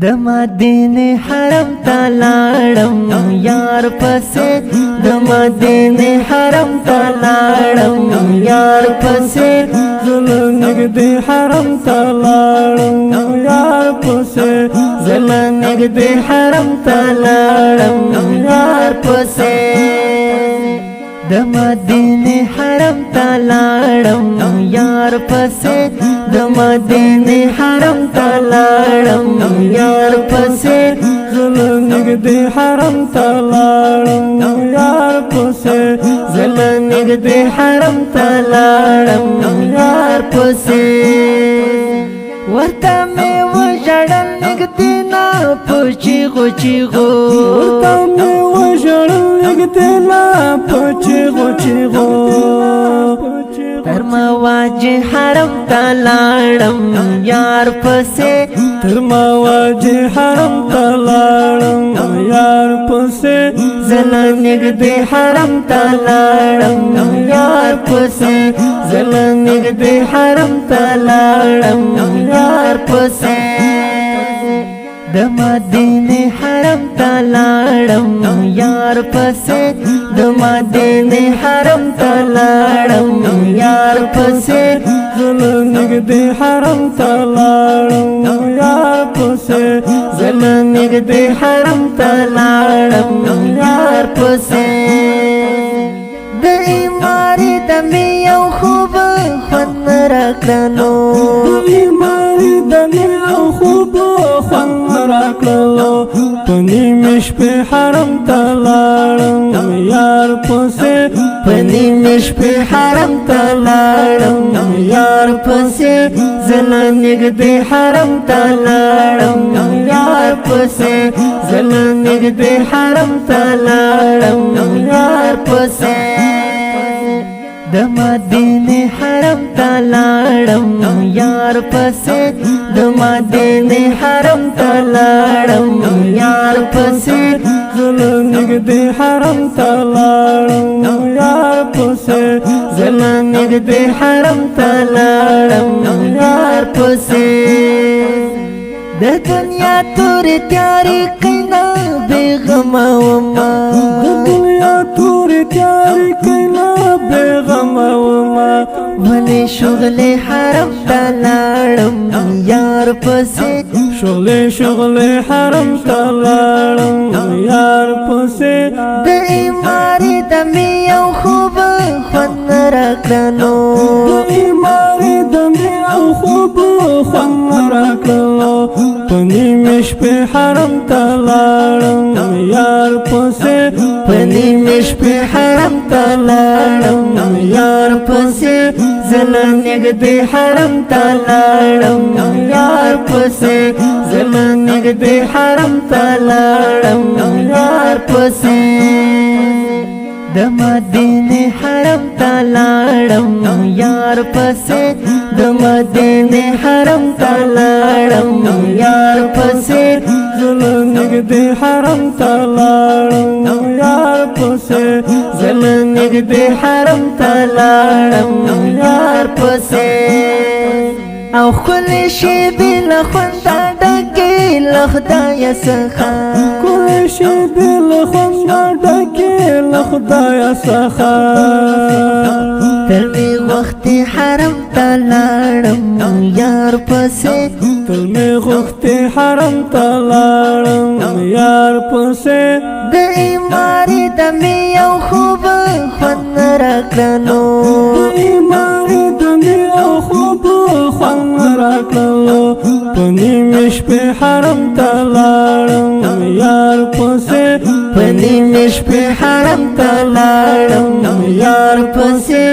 د مدینه حرم ته لاړم یار پسې د مدینه حرم ته لاړم یار پسې زلن نگدی حرم ته لاړم یار پسې زلن نگدی حرم ته لاړم یار پسې د مدینه حرم ته لاړم یار پسې د مدینه حرم ته لاړم یار پسې زلن نگدی حرم ته لاړم یار پسې زلن نگدی حرم ته لاړم یار پسې ورته مې وژړل نږدې نه په چیغو چیغو ورته مې وژړل نږدې نه په چیغو چیغو تر مواجه حرم ته لاړم یار پسې تر مواجه حرم ته لاړم یار پسې زلن نږدې حرم ته لاړم یار پسې زلن نږدې حرم ته لاړم یار پسې د مدینه حرم ته لاړم یار پسې د مدینه حرم ته لاړم یار پسې زلن نگدی حرم ته لاړم یار پسې زلن نگدی حرم ته لاړم یار پسې د ایماری د می یو خوب خوند راکړنو د ایماری د می یو خوب خوند راکړلو په نیمه شپې حرم ته لاړم یار پسې په نیمه شپې حرم ته لاړم یار پسې زلن نگدی حرم ته لاړم یار پسې زلن نگدی حرم ته لاړم یار پسې د مدینه حرم ته لاړم یار پسې د مدینه حرم ته لاړم یار پسې زلن نگدی حرم ته لاړم یار پسې زلن نگدی حرم ته لاړم یار پسې د دنیا تورې تیارې کینا بیغمه وما د دنیا تورې تیارې کینا بیغمه وما ولې شغل حرم ته لاړم یار پسې شغل حرم ته لاړم یار پسې د ایماری د می یو خوب خوند راکړنو د ایماری د می یو خوب خوند راکړلو په نیمه شپې حرم ته لاړم یار پسې په نیمه شپې حرم ته لاړم یار پسې زلن نگدی حرم ته لاړم یار پسې زلن نگدی حرم ته لاړم یار پسې د مدینه حرم ته لاړم یار پسې د مدینه حرم ته لاړم یار پسې زلن نگدی حرم ته لاړم یار پسې زلن نگدی حرم ته لاړم یار پسې او خلی شی بل خوندا ډکې له خدای څخه کله شی بل خوندا ډکې له خدای څخه تر می وخت حرم ته لاړم یار پسې تر می وخت حرم ته لاړم یار پسې د ایماری د می یو خوب خوند راکړنو د ایماری د می یو خوب خوند راکړلو په نیمه شپې حرم ته لاړم یار پسې په نیمه شپې حرم ته لاړم یار پسې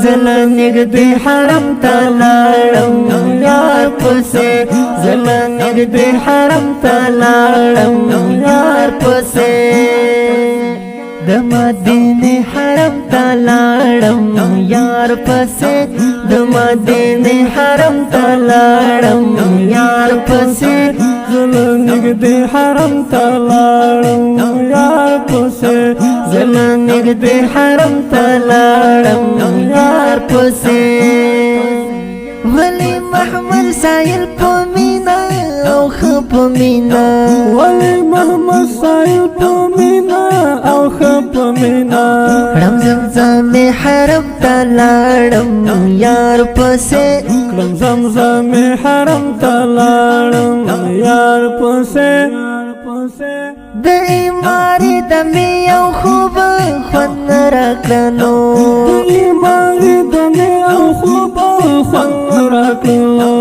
زلن نگدی حرم ته لاړم یار پسې زلن نگدی حرم ته لاړم یار پسې د مدینه حرم ته لاړم یار پسې د مدینه حرم ته لاړم یار پسې زلن نگدی حرم ته لاړم یار پسې زلن نگدی حرم ته لاړم یار پسې ولی محمد سایل په مینا او خپ پمینا ولی محمد صاحب پمینا او خپمینا کړم زمزم حرم ته لاړم یار پسې کړم زمزم حرم ته لاړم یار پسې د ایماری د می یو خوب خوند راکړنو ایماری د می او خوب خوند راکړو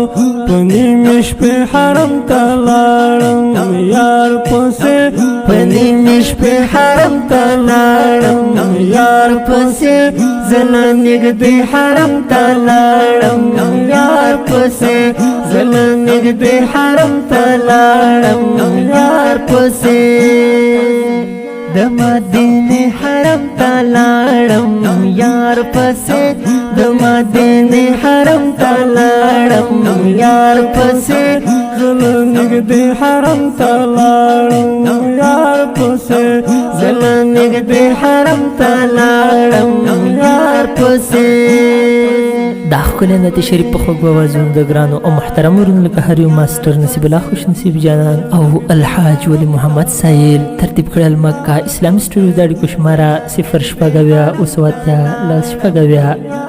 پنی مش په حرم ته لاړم یار پسې پنی مش په حرم ته لاړم یار پسې زنه نږدې حرم ته لاړم یار پسې زنه نږدې حرم ته لاړم یار پسې د مدینه حرم ته لاړم یار پسې د مدینه حرم ته لاړم یار پسې زنه نږدې حرم ته لاړم یار پسې زنه نږدې حرم ته لاړم یار پسې دا ښکلی نعت شریف په خوږ اوازونو د ګرانو او محترمو ورونو لکه هر یو ماسټر نصیب الله خوش نصیب جانان او الحاج ولی محمد سایل ترتیب کړل مکه اسلامي سټوډیو د اړیکو شماره 0 شپږ اویا اوس 8 لس شپږ اویا